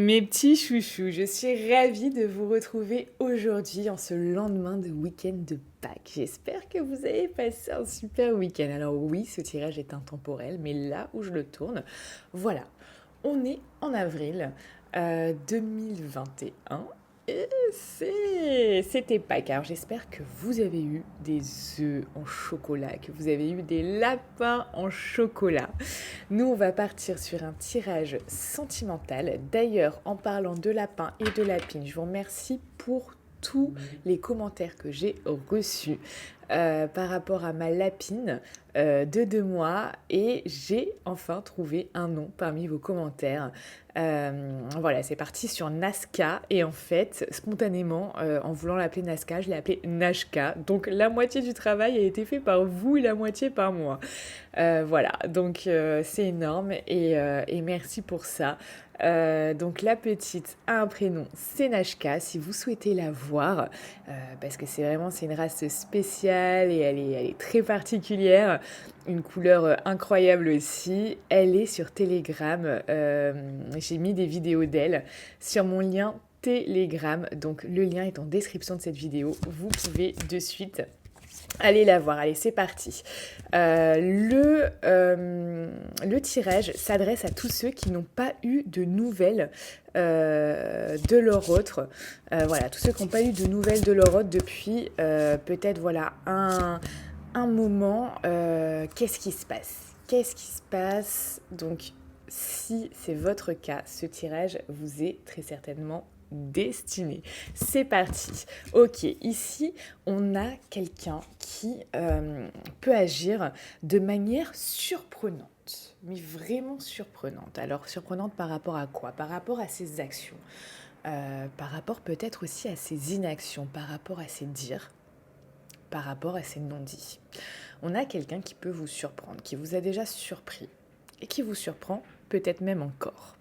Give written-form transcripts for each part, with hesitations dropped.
Mes petits chouchous, je suis ravie de vous retrouver aujourd'hui en ce lendemain de week-end de Pâques. J'espère que vous avez passé un super week-end. Alors oui, ce tirage est intemporel, mais là où je le tourne, voilà, on est en avril 2021 et c'était Pâques. Alors j'espère que vous avez eu des œufs en chocolat, que vous avez eu des lapins en chocolat. Nous, on va partir sur un tirage sentimental. D'ailleurs, en parlant de lapin et de lapine, je vous remercie pour tous les commentaires que j'ai reçus par rapport à ma lapine de 2 mois et j'ai enfin trouvé un nom parmi vos commentaires. Voilà, c'est parti sur Nazca et en fait, spontanément, en voulant l'appeler Nazca, je l'ai appelée Nashka. Donc la moitié du travail a été fait par vous et la moitié par moi. Voilà, donc c'est énorme et merci pour ça. Donc la petite a un prénom, c'est Nashka, si vous souhaitez la voir, parce que c'est une race spéciale et elle est très particulière, une couleur incroyable aussi. Elle est sur Telegram, j'ai mis des vidéos d'elle sur mon lien Telegram, donc le lien est en description de cette vidéo, vous pouvez de suite allez la voir, allez, c'est parti. Le tirage s'adresse à tous ceux qui n'ont pas eu de nouvelles de leur autre. Voilà, tous ceux qui n'ont pas eu de nouvelles de leur autre depuis peut-être voilà, un moment. Qu'est-ce qui se passe? Qu'est-ce qui se passe? Donc, si c'est votre cas, ce tirage vous est très certainement destiné. C'est parti. Ok, ici, on a quelqu'un qui peut agir de manière surprenante, mais vraiment surprenante. Alors, surprenante par rapport à quoi? Par rapport à ses actions, par rapport peut-être aussi à ses inactions, par rapport à ses dires, par rapport à ses non-dits. On a quelqu'un qui peut vous surprendre, qui vous a déjà surpris et qui vous surprend peut-être même encore.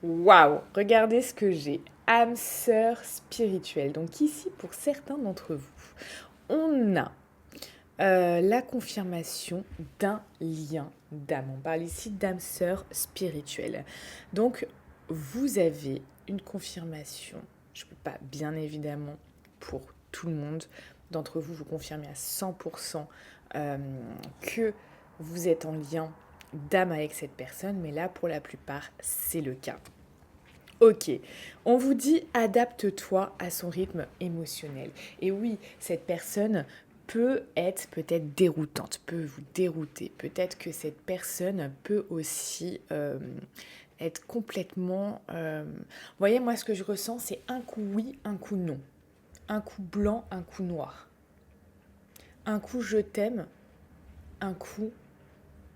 Waouh, regardez ce que j'ai. Âme sœur spirituelle. Donc ici, pour certains d'entre vous, on a la confirmation d'un lien d'âme. On parle ici d'âme sœur spirituelle. Donc, vous avez une confirmation. Je ne peux pas, bien évidemment, pour tout le monde d'entre vous, vous confirmer à 100% que vous êtes en lien d'âme avec cette personne, mais là, pour la plupart, c'est le cas. Ok, on vous dit adapte-toi à son rythme émotionnel. Et oui, cette personne peut être peut-être déroutante, peut vous dérouter. Peut-être que cette personne peut aussi être complètement... Vous voyez, moi, ce que je ressens, c'est un coup oui, un coup non. Un coup blanc, un coup noir. Un coup je t'aime, un coup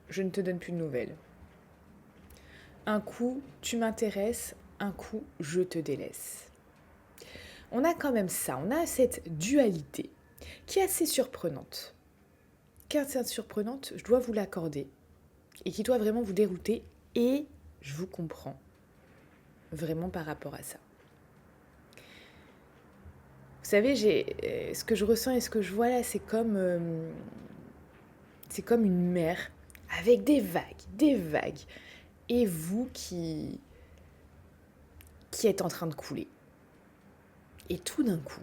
je ne te donne plus de nouvelles. Un coup tu m'intéresses, un coup je te délaisse. On a quand même ça, on a cette dualité qui est assez surprenante. Qui est assez surprenante, je dois vous l'accorder. Et qui doit vraiment vous dérouter. Et je vous comprends vraiment par rapport à ça. Vous savez, ce que je ressens et ce que je vois là, c'est comme une mer avec des vagues. Et vous qui êtes en train de couler. Et tout d'un coup,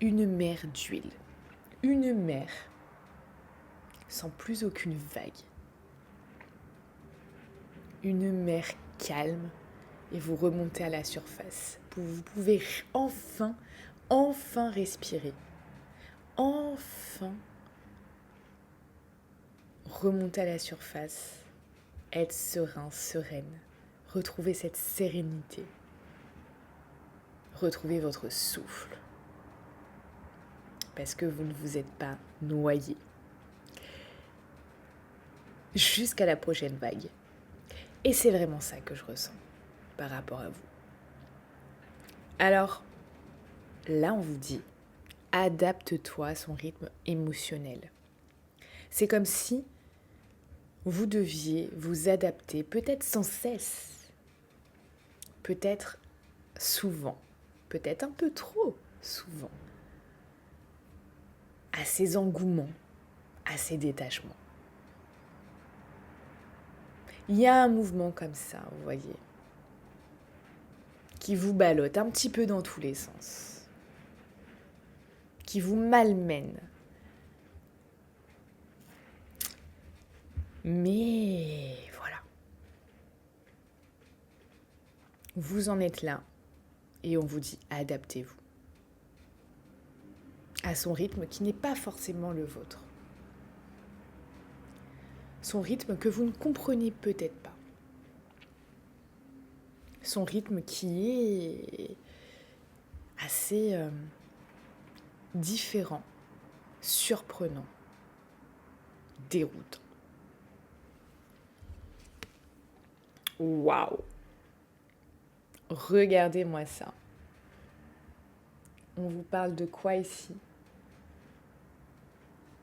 une mer d'huile. Une mer sans plus aucune vague. Une mer calme et vous remontez à la surface. Vous pouvez enfin respirer. Enfin remonter à la surface. Être serein, sereine. Retrouver cette sérénité. Retrouver votre souffle. Parce que vous ne vous êtes pas noyé. Jusqu'à la prochaine vague. Et c'est vraiment ça que je ressens par rapport à vous. Alors, là, on vous dit, adapte-toi à son rythme émotionnel. C'est comme si vous deviez vous adapter, peut-être sans cesse, peut-être souvent, peut-être un peu trop souvent, à ces engouements, à ces détachements. Il y a un mouvement comme ça, vous voyez, qui vous ballotte un petit peu dans tous les sens, qui vous malmène. Mais voilà, vous en êtes là et on vous dit adaptez-vous à son rythme qui n'est pas forcément le vôtre. Son rythme que vous ne comprenez peut-être pas. Son rythme qui est assez différent, surprenant, déroutant. Waouh! Regardez-moi ça. On vous parle de quoi ici?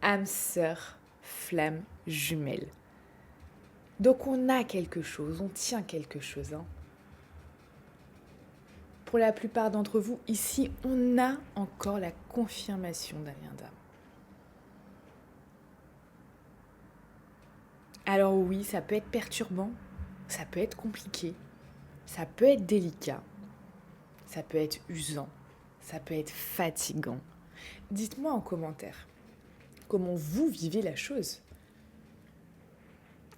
Âme sœur, flamme jumelle. Donc on a quelque chose, on tient quelque chose. Pour la plupart d'entre vous, ici, on a encore la confirmation d'un lien d'âme. Alors oui, ça peut être perturbant, ça peut être compliqué, ça peut être délicat, ça peut être usant, ça peut être fatigant. Dites-moi en commentaire comment vous vivez la chose.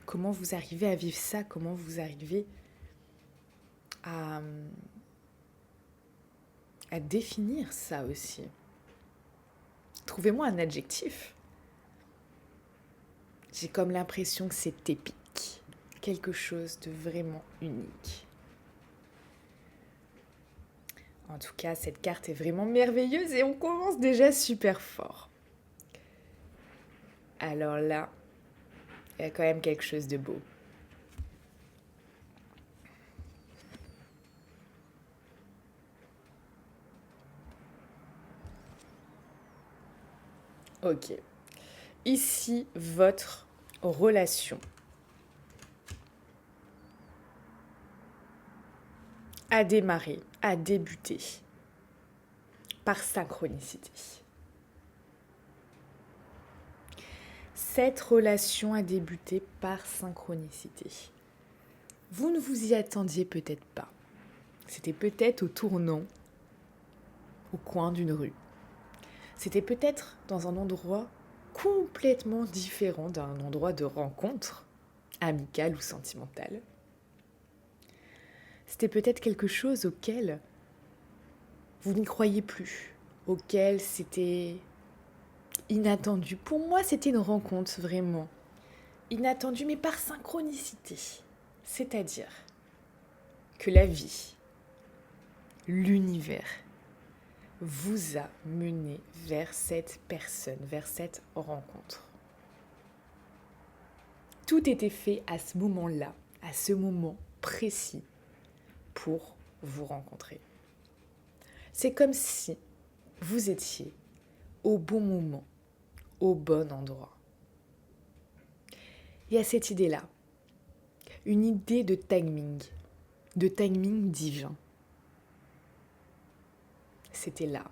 Comment vous arrivez à vivre ça? Comment vous arrivez à définir ça aussi? Trouvez-moi un adjectif. J'ai comme l'impression que c'est épique, quelque chose de vraiment unique. En tout cas, cette carte est vraiment merveilleuse et on commence déjà super fort. Alors là, il y a quand même quelque chose de beau. Ok. Ici, votre relation a démarré, a débuté par synchronicité. Cette relation a débuté par synchronicité. Vous ne vous y attendiez peut-être pas. C'était peut-être au tournant, au coin d'une rue. C'était peut-être dans un endroit complètement différent d'un endroit de rencontre, amical ou sentimental. C'était peut-être quelque chose auquel vous n'y croyez plus, auquel c'était inattendu. Pour moi, c'était une rencontre vraiment inattendue, mais par synchronicité. C'est-à-dire que la vie, l'univers, vous a mené vers cette personne, vers cette rencontre. Tout était fait à ce moment-là, à ce moment précis, pour vous rencontrer. C'est comme si vous étiez au bon moment, au bon endroit. Il y a cette idée-là, une idée de timing divin. C'était là.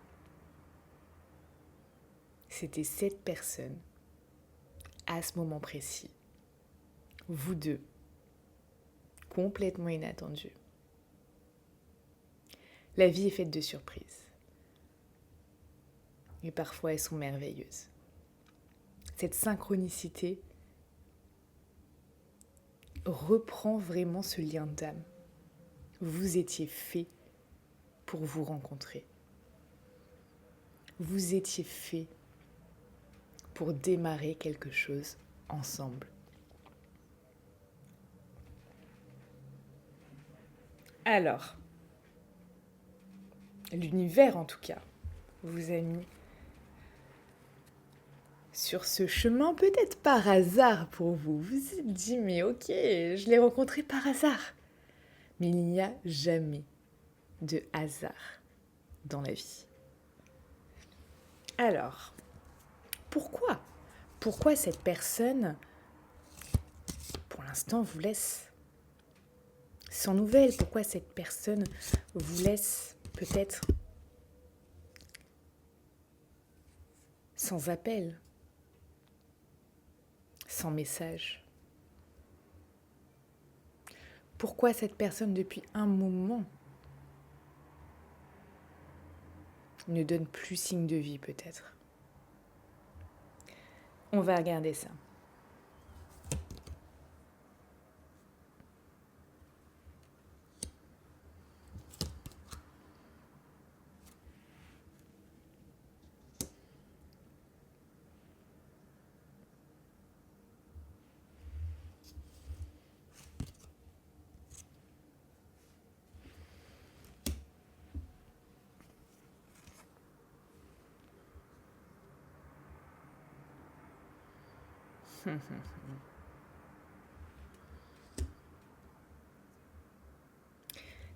C'était cette personne, à ce moment précis. Vous deux, complètement inattendus. La vie est faite de surprises. Et parfois, elles sont merveilleuses. Cette synchronicité reprend vraiment ce lien d'âme. Vous étiez fait pour vous rencontrer. Vous étiez fait pour démarrer quelque chose ensemble. Alors, l'univers en tout cas, vous a mis sur ce chemin, peut-être par hasard pour vous. Vous vous êtes dit, mais ok, je l'ai rencontré par hasard. Mais il n'y a jamais de hasard dans la vie. Alors, pourquoi? Pourquoi cette personne, pour l'instant, vous laisse sans nouvelles? Pourquoi cette personne vous laisse peut-être sans appel, sans message? Pourquoi cette personne, depuis un moment, ne donne plus signe de vie peut-être? On va regarder ça.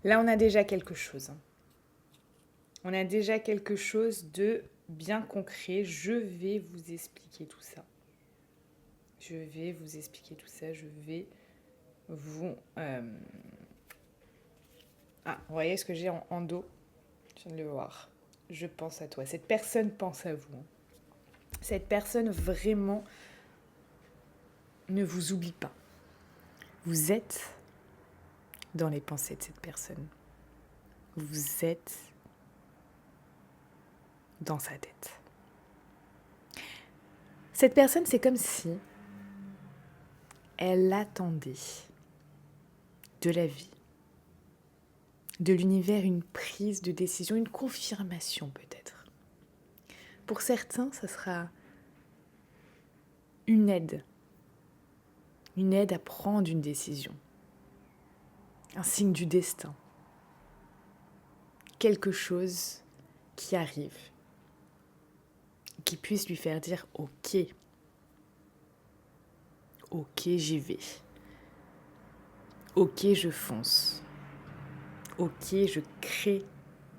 Là, on a déjà quelque chose. On a déjà quelque chose de bien concret. Je vais vous expliquer tout ça. Je vais vous expliquer tout ça. Je vais vous... Ah, vous voyez ce que j'ai en dos? Je viens de le voir. Je pense à toi. Cette personne pense à vous. Cette personne vraiment ne vous oublie pas. Vous êtes dans les pensées de cette personne. Vous êtes dans sa tête. Cette personne, c'est comme si elle attendait de la vie, de l'univers, une prise de décision, une confirmation peut-être. Pour certains, ça sera une aide à prendre une décision, un signe du destin, quelque chose qui arrive, qui puisse lui faire dire ok, j'y vais, ok, je fonce, ok, je crée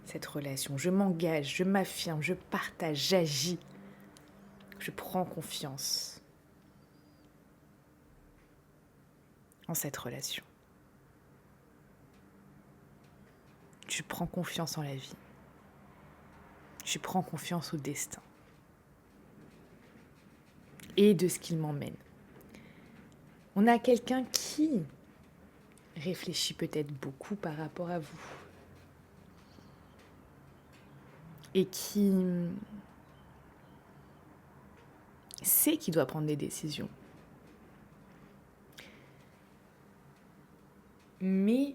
cette relation, je m'engage, je m'affirme, je partage, j'agis, je prends confiance en cette relation. Je prends confiance en la vie. Je prends confiance au destin et de ce qu'il m'emmène. On a quelqu'un qui réfléchit peut-être beaucoup par rapport à vous et qui sait qu'il doit prendre des décisions. Mais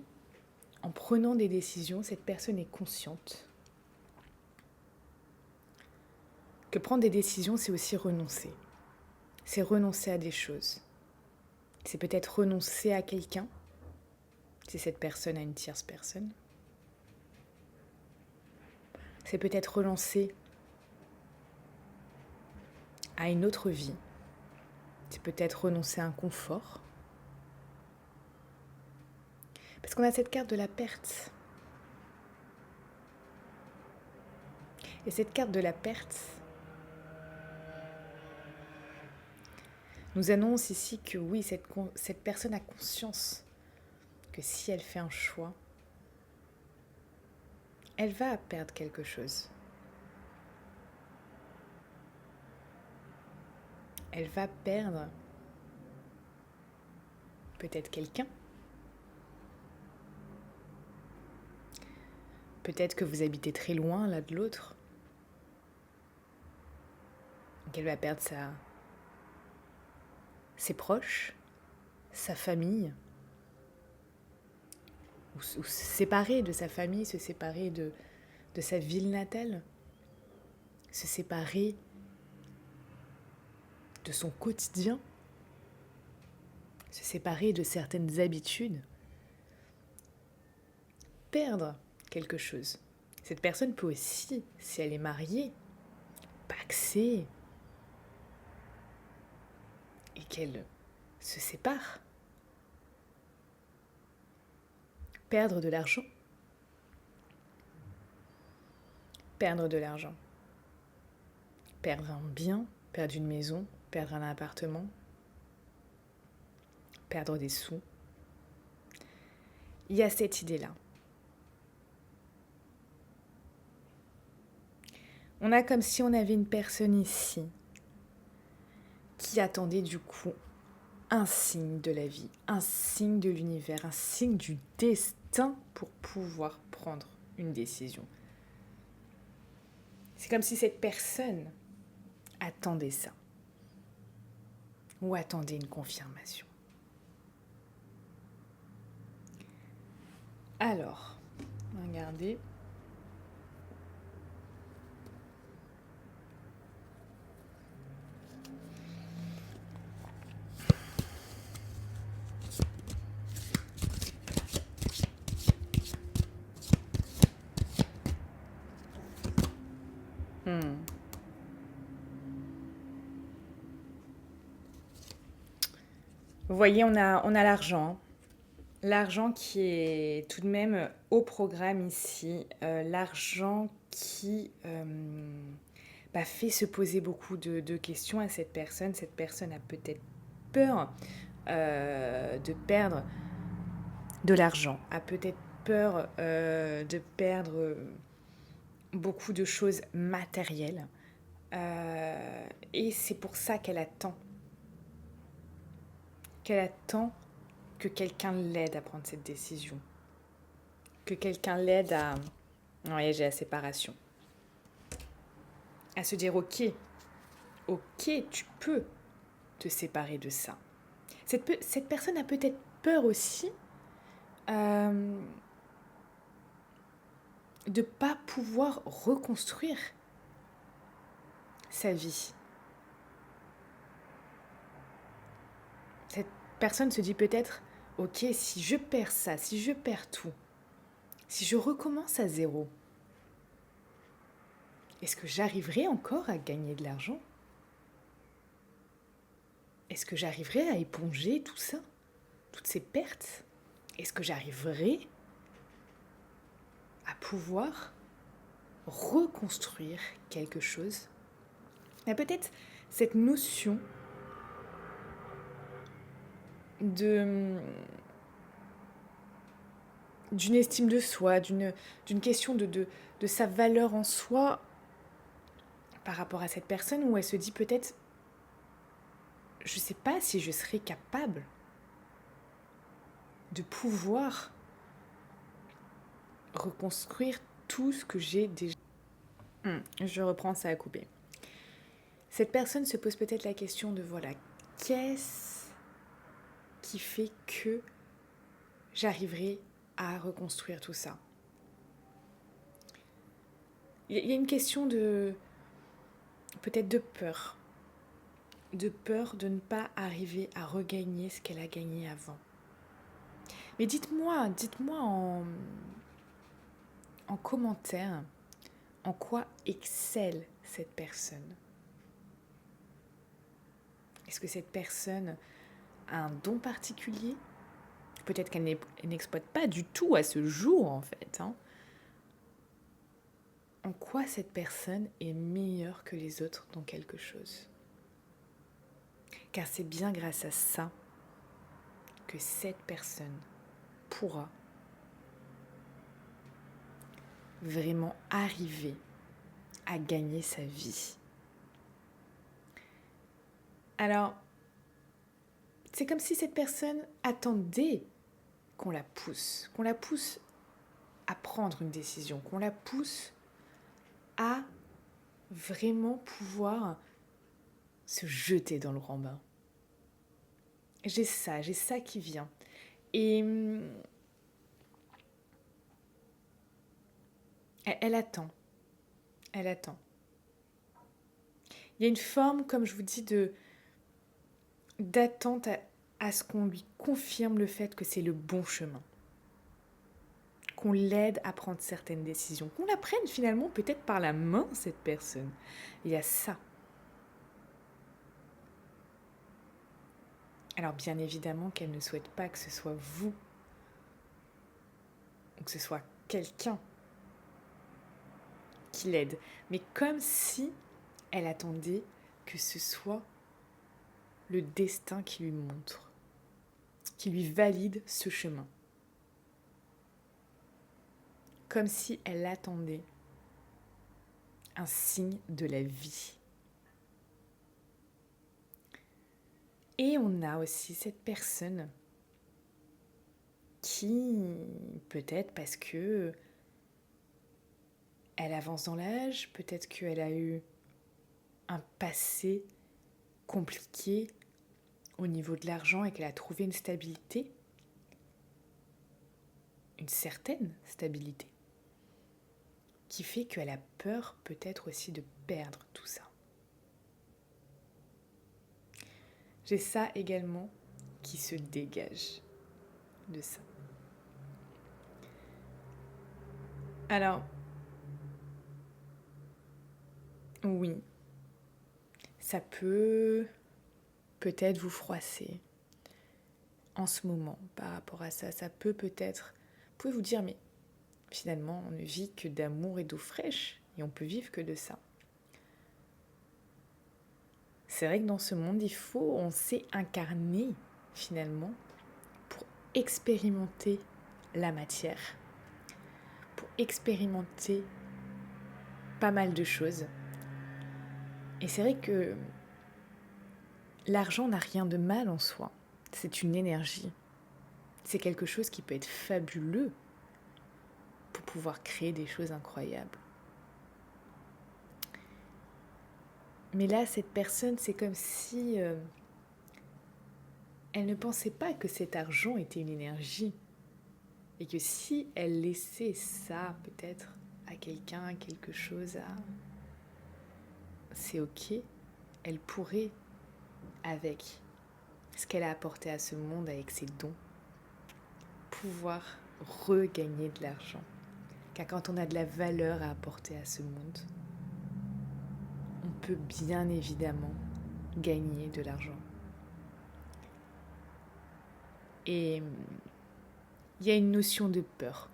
en prenant des décisions, cette personne est consciente que prendre des décisions, c'est aussi renoncer. C'est renoncer à des choses. C'est peut-être renoncer à quelqu'un, si cette personne a une tierce personne. C'est peut-être renoncer à une autre vie. C'est peut-être renoncer à un confort. Parce qu'on a cette carte de la perte. Et cette carte de la perte nous annonce ici que oui, cette personne a conscience que si elle fait un choix, elle va perdre quelque chose. Elle va perdre peut-être quelqu'un. Peut-être que vous habitez très loin l'un de l'autre. Donc elle va perdre ses proches, sa famille, ou se séparer de sa famille, se séparer de sa ville natale, se séparer de son quotidien, se séparer de certaines habitudes, perdre quelque chose. Cette personne peut aussi, si elle est mariée, paxer et qu'elle se sépare. Perdre de l'argent. Perdre de l'argent. Perdre un bien, perdre une maison, perdre un appartement, perdre des sous. Il y a cette idée-là. On a comme si on avait une personne ici qui attendait du coup un signe de la vie, un signe de l'univers, un signe du destin pour pouvoir prendre une décision. C'est comme si cette personne attendait ça ou attendait une confirmation. Alors, regardez. Vous voyez, on a l'argent. L'argent qui est tout de même au programme ici. L'argent qui fait se poser beaucoup de questions à cette personne. Cette personne a peut-être peur de perdre de l'argent, a peut-être peur de perdre beaucoup de choses matérielles. Et c'est pour ça qu'elle attend. Qu'elle attend que quelqu'un l'aide à prendre cette décision. Que quelqu'un l'aide à voyager à la séparation. À se dire ok, tu peux te séparer de ça. Cette personne a peut-être peur aussi de ne pas pouvoir reconstruire sa vie. Cette personne se dit peut-être, ok, si je perds ça, si je perds tout, si je recommence à zéro, est-ce que j'arriverai encore à gagner de l'argent ? Est-ce que j'arriverai à éponger tout ça, toutes ces pertes ? Est-ce que j'arriverai à pouvoir reconstruire quelque chose ? Il y a peut-être cette notion d'une estime de soi, d'une question de sa valeur en soi par rapport à cette personne, où elle se dit peut-être, je ne sais pas si je serai capable de pouvoir reconstruire tout ce que j'ai déjà. Je reprends, ça a coupé. Cette personne se pose peut-être la question de voilà, qu'est-ce qui fait que j'arriverai à reconstruire tout ça ? Il y a une question de peut-être de peur de ne pas arriver à regagner ce qu'elle a gagné avant. Mais dites-moi en commentaire en quoi excelle cette personne. Est-ce que cette personne a un don particulier ? Peut-être qu'elle n'exploite pas du tout à ce jour, en fait. En quoi cette personne est meilleure que les autres dans quelque chose ? Car c'est bien grâce à ça que cette personne pourra vraiment arriver à gagner sa vie. Alors, c'est comme si cette personne attendait qu'on la pousse à prendre une décision, qu'on la pousse à vraiment pouvoir se jeter dans le grand bain. J'ai ça qui vient. Et elle attend. Il y a une forme, comme je vous dis, d'attente à ce qu'on lui confirme le fait que c'est le bon chemin. Qu'on l'aide à prendre certaines décisions. Qu'on la prenne finalement peut-être par la main, cette personne. Il y a ça. Alors bien évidemment qu'elle ne souhaite pas que ce soit vous ou que ce soit quelqu'un qui l'aide. Mais comme si elle attendait que ce soit le destin qui lui montre, qui lui valide ce chemin. Comme si elle attendait un signe de la vie. Et on a aussi cette personne qui, peut-être parce que elle avance dans l'âge, peut-être qu'elle a eu un passé compliqué au niveau de l'argent et qu'elle a trouvé une stabilité, une certaine stabilité, qui fait qu'elle a peur peut-être aussi de perdre tout ça. J'ai ça également qui se dégage de ça. Alors, oui, ça peut peut-être vous froisser en ce moment par rapport à ça. Ça peut peut-être... Vous pouvez vous dire, mais finalement, on ne vit que d'amour et d'eau fraîche et on peut vivre que de ça. C'est vrai que dans ce monde, on s'est incarné finalement pour expérimenter la matière, pour expérimenter pas mal de choses. Et c'est vrai que l'argent n'a rien de mal en soi. C'est une énergie. C'est quelque chose qui peut être fabuleux pour pouvoir créer des choses incroyables. Mais là, cette personne, c'est comme si elle ne pensait pas que cet argent était une énergie. Et que si elle laissait ça, peut-être, à quelqu'un, quelque chose à... C'est ok, elle pourrait, avec ce qu'elle a apporté à ce monde, avec ses dons, pouvoir regagner de l'argent. Car quand on a de la valeur à apporter à ce monde, on peut bien évidemment gagner de l'argent. Et il y a une notion de peur.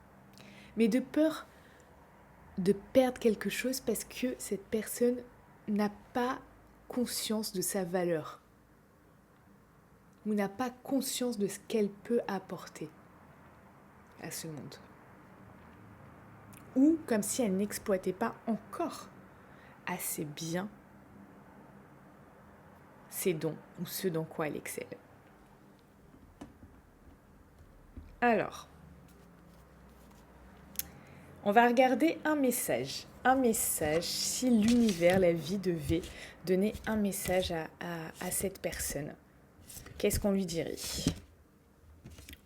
Mais de peur de perdre quelque chose parce que cette personne n'a pas conscience de sa valeur ou n'a pas conscience de ce qu'elle peut apporter à ce monde. Ou comme si elle n'exploitait pas encore assez bien ses dons ou ce dans quoi elle excelle. Alors, on va regarder un message. Un message, si l'univers, la vie devait donner un message à cette personne, qu'est-ce qu'on lui dirait ?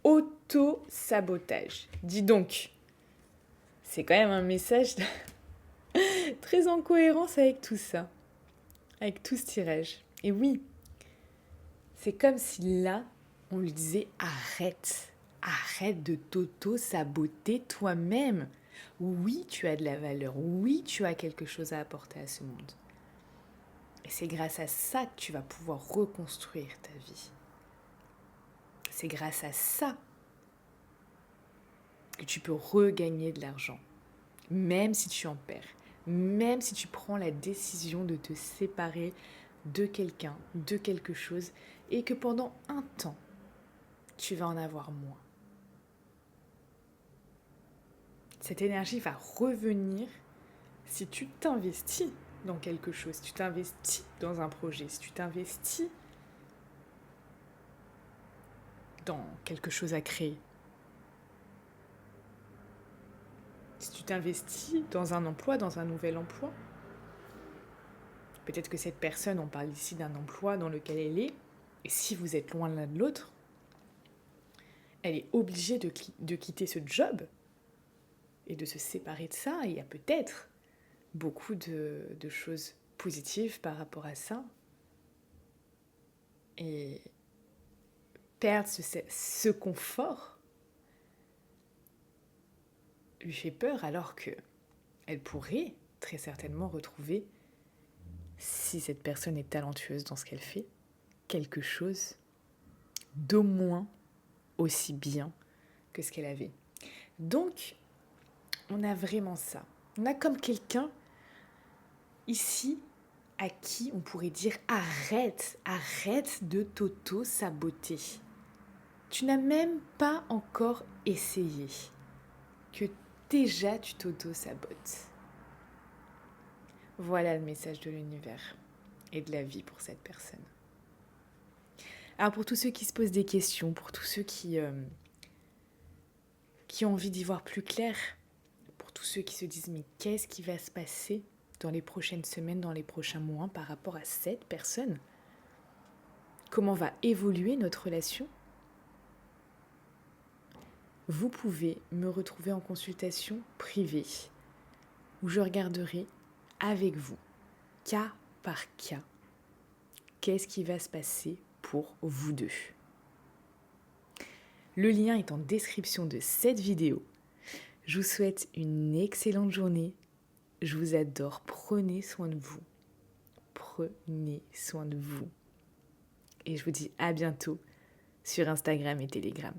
Auto-sabotage. Dis donc, c'est quand même un message très en cohérence avec tout ça, avec tout ce tirage. Et oui, c'est comme si là, on lui disait arrête de t'auto-saboter toi-même. Oui, tu as de la valeur, oui, tu as quelque chose à apporter à ce monde. Et c'est grâce à ça que tu vas pouvoir reconstruire ta vie. C'est grâce à ça que tu peux regagner de l'argent, même si tu en perds, même si tu prends la décision de te séparer de quelqu'un, de quelque chose, et que pendant un temps, tu vas en avoir moins. Cette énergie va revenir si tu t'investis dans quelque chose, si tu t'investis dans un projet, si tu t'investis dans quelque chose à créer. Si tu t'investis dans un emploi, dans un nouvel emploi, peut-être que cette personne, on parle ici d'un emploi dans lequel elle est, et si vous êtes loin l'un de l'autre, elle est obligée de quitter ce job et de se séparer de ça. Et il y a peut-être beaucoup de choses positives par rapport à ça. Et perdre ce confort lui fait peur, alors qu'elle pourrait très certainement retrouver, si cette personne est talentueuse dans ce qu'elle fait, quelque chose d'au moins aussi bien que ce qu'elle avait. Donc, on a vraiment ça. On a comme quelqu'un ici à qui on pourrait dire arrête de t'auto-saboter. Tu n'as même pas encore essayé, que déjà tu t'auto-sabotes. Voilà le message de l'univers et de la vie pour cette personne. Alors pour tous ceux qui se posent des questions, pour tous ceux qui ont envie d'y voir plus clair, pour tous ceux qui se disent mais qu'est-ce qui va se passer dans les prochaines semaines, dans les prochains mois par rapport à cette personne? Comment va évoluer notre relation? Vous pouvez me retrouver en consultation privée où je regarderai avec vous, cas par cas, qu'est-ce qui va se passer pour vous deux. Le lien est en description de cette vidéo. Je vous souhaite une excellente journée. Je vous adore. Prenez soin de vous. Prenez soin de vous. Et je vous dis à bientôt sur Instagram et Telegram.